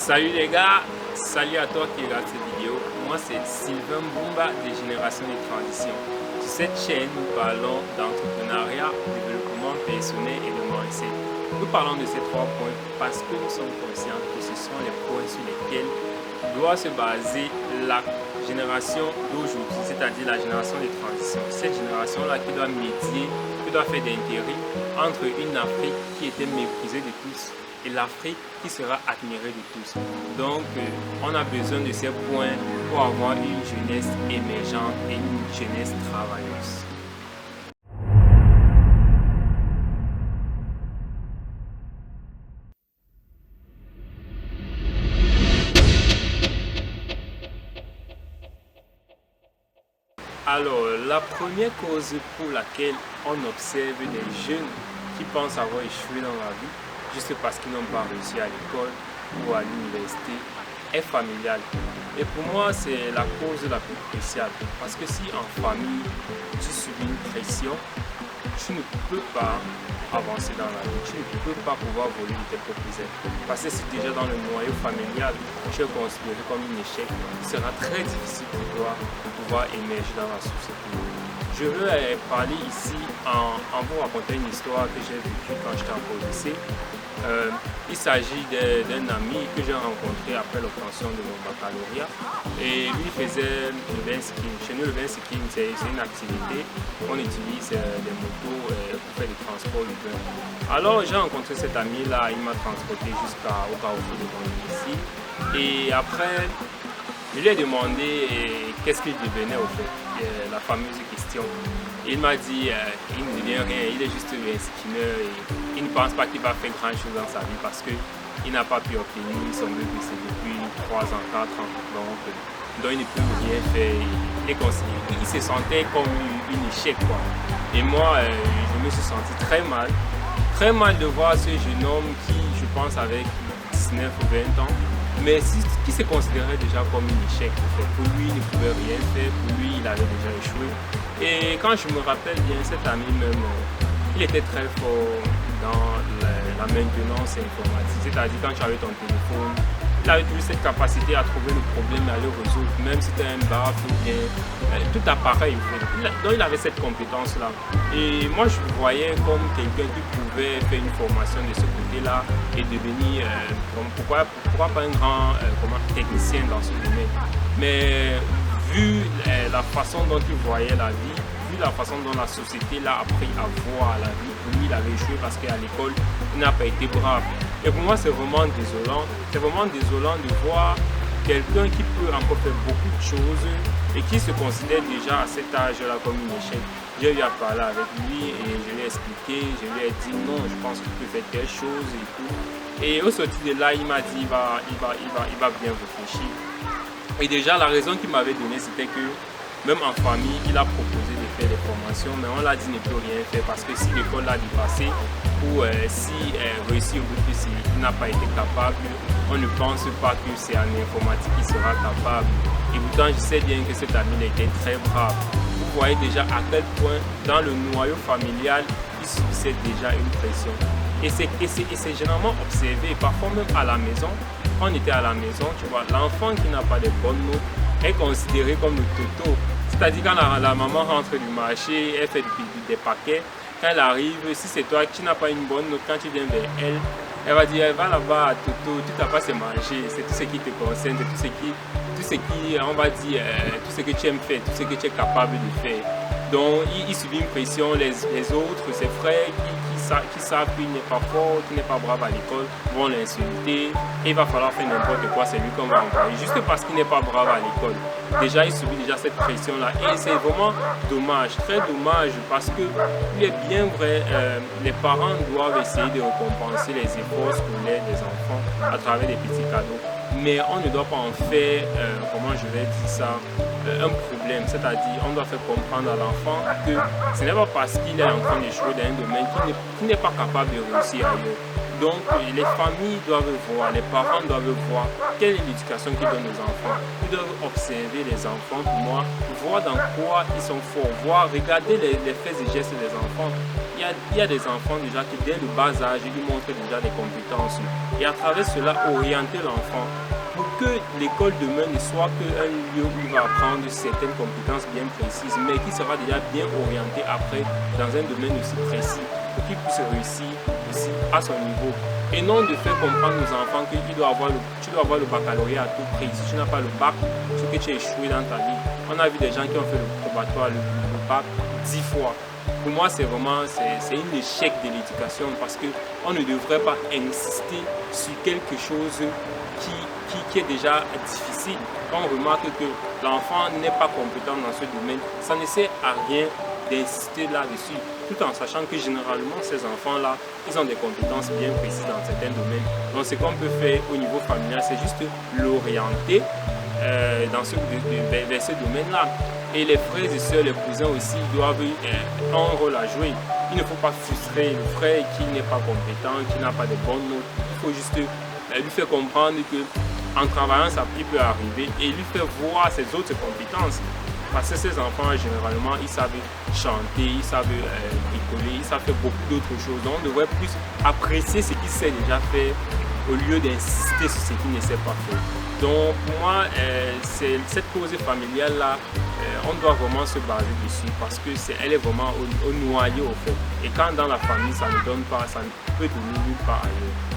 Salut les gars, salut à toi qui regarde cette vidéo. Moi c'est Sylvain Boumba de Génération de Transition. Sur cette chaîne, nous parlons d'entrepreneuriat, développement personnel et de mindset. Nous parlons de ces trois points parce que nous sommes conscients que ce sont les points sur lesquels doit se baser la génération d'aujourd'hui, c'est-à-dire la génération de transition. Cette génération-là qui doit médier, qui doit faire d'intérim entre une Afrique qui était méprisée de tous et l'Afrique qui sera admirée de tous. Donc, on a besoin de ces points pour avoir une jeunesse émergente et une jeunesse travailleuse. Alors, la première cause pour laquelle on observe des jeunes qui pensent avoir échoué dans la vie, juste parce qu'ils n'ont pas réussi à l'école ou à l'université, est familiale. Et pour moi, c'est la cause la plus cruciale. Parce que si en famille, tu subis une pression, tu ne peux pas avancer dans la vie, tu ne peux pas pouvoir voler de tes propres ailes. Parce que si déjà dans le noyau familial, tu es considéré comme un échec, il sera très difficile pour toi de pouvoir émerger dans la société. Je veux parler ici en vous racontant une histoire que j'ai vécue quand j'étais en lycée. Il s'agit d'un ami que j'ai rencontré après l'obtention de mon baccalauréat et lui faisait le vin skiing. Chez nous, le vin skiing, c'est une activité. On utilise des motos pour faire du transport du vin. Alors, j'ai rencontré cet ami-là, il m'a transporté jusqu'au carrefour de mon domicile. Et après, je lui ai demandé qu'est-ce qu'il devenait au fait, la fameuse question. Il m'a dit il ne devient rien, il est juste un skinner et il ne pense pas qu'il va faire grand chose dans sa vie parce qu'il n'a pas pu obtenir son but depuis 3 ans, 4 ans. Donc il ne peut rien faire. Il se sentait comme un échec, quoi. Et moi, je me suis senti très mal de voir ce jeune homme qui, je pense, avec 19 ou 20 ans, mais qui se considérait déjà comme un échec. Pour lui, il ne pouvait rien faire, pour lui, il avait déjà échoué. Et quand je me rappelle bien, cet ami même, il était très fort dans la maintenance informatique. C'est-à-dire quand tu avais ton téléphone, il avait toujours cette capacité à trouver le problème et à le résoudre, même si c'était un baffle ou bien tout appareil. Donc il avait cette compétence-là. Et moi je le voyais comme quelqu'un qui pouvait faire une formation de ce côté-là et devenir, pourquoi pas un grand technicien dans ce domaine. Mais vu la façon dont il voyait la vie, vu la façon dont la société l'a appris à voir la vie, pour lui il avait échoué parce qu'à l'école il n'a pas été brave. Et pour moi c'est vraiment désolant. C'est vraiment désolant de voir quelqu'un qui peut encore faire beaucoup de choses et qui se considère déjà à cet âge-là comme un échec. J'ai eu à parler avec lui et je lui ai expliqué, je lui ai dit non, je pense qu'il peut faire telle chose et tout. Et au sortir de là, il m'a dit il va bien réfléchir. Et déjà la raison qu'il m'avait donnée c'était que même en famille, il a proposé de faire des formations, mais on l'a dit ne peut rien faire parce que si l'école l'a dépassé ou si réussit au bout de ça, il n'a pas été capable, on ne pense pas que c'est en informatique qu'il sera capable. Et pourtant, je sais bien que cet ami était très brave. Vous voyez déjà à quel point dans le noyau familial, il subissait déjà une pression. Et c'est généralement observé, parfois même à la maison. Quand on était à la maison, tu vois, l'enfant qui n'a pas de bonnes notes est considéré comme le toto. C'est-à-dire quand la maman rentre du marché, elle fait des paquets, quand elle arrive, si c'est toi qui n'as pas une bonne note, quand tu viens vers elle, elle va dire va là-bas à Toto, tu n'as pas se manger, c'est tout ce qui te concerne, c'est tout ce qui, on va dire, tout ce que tu aimes faire, tout ce que tu es capable de faire. Donc il subit une pression, les autres, ses frères qui savent qu'il n'est pas fort, qu'il n'est pas brave à l'école, vont l'insulter et il va falloir faire n'importe quoi, c'est lui qu'on va envoyer, juste parce qu'il n'est pas brave à l'école. Déjà, il subit déjà cette pression-là et c'est vraiment dommage, très dommage parce que il est bien vrai, les parents doivent essayer de récompenser les efforts scolaires des enfants à travers des petits cadeaux. Mais on ne doit pas en faire, comment je vais dire ça, un problème. C'est-à-dire, on doit faire comprendre à l'enfant que ce n'est pas parce qu'il est en train d'échouer dans un domaine qu'il n'est pas capable de réussir ailleurs. Donc, les familles doivent voir, les parents doivent voir quelle est l'éducation qu'ils donnent aux enfants. Ils doivent observer les enfants, pour moi, voir dans quoi ils sont forts, voir, regarder les faits et gestes des enfants il y a des enfants déjà qui dès le bas âge, ils lui montrent déjà des compétences. Et à travers cela, orienter l'enfant pour que l'école demain ne soit qu'un lieu où il va apprendre certaines compétences bien précises, mais qui sera déjà bien orienté après dans un domaine aussi précis pour qu'il puisse réussir aussi à son niveau. Et non de faire comprendre aux enfants que tu dois avoir le baccalauréat à tout prix. Si tu n'as pas le bac, c'est que tu as échoué dans ta vie. On a vu des gens qui ont fait le probatoire, le bac 10 fois. Pour moi, c'est un échec de l'éducation parce qu'on ne devrait pas insister sur quelque chose qui est déjà difficile. Quand on remarque que l'enfant n'est pas compétent dans ce domaine, ça ne sert à rien d'insister là-dessus, tout en sachant que généralement ces enfants-là, ils ont des compétences bien précises dans certains domaines. Donc ce qu'on peut faire au niveau familial, c'est juste l'orienter vers ce domaine-là. Et les frères et sœurs, les cousins aussi, doivent un rôle à jouer. Il ne faut pas frustrer le frère qui n'est pas compétent, qui n'a pas de bonnes notes. Il faut juste lui faire comprendre que en travaillant, ça peut arriver et lui faire voir ses autres compétences. Parce que ces enfants, généralement, ils savent chanter, ils savent bricoler, ils savent faire beaucoup d'autres choses. Donc, on devrait plus apprécier ce qu'il sait déjà faire au lieu d'insister sur ce qu'il ne sait pas faire. Donc, pour moi, c'est cette cause familiale-là, on doit vraiment se baser dessus parce qu'elle est vraiment au noyau, au fait. Et quand dans la famille, ça ne donne pas, ça ne peut donner nulle part ailleurs.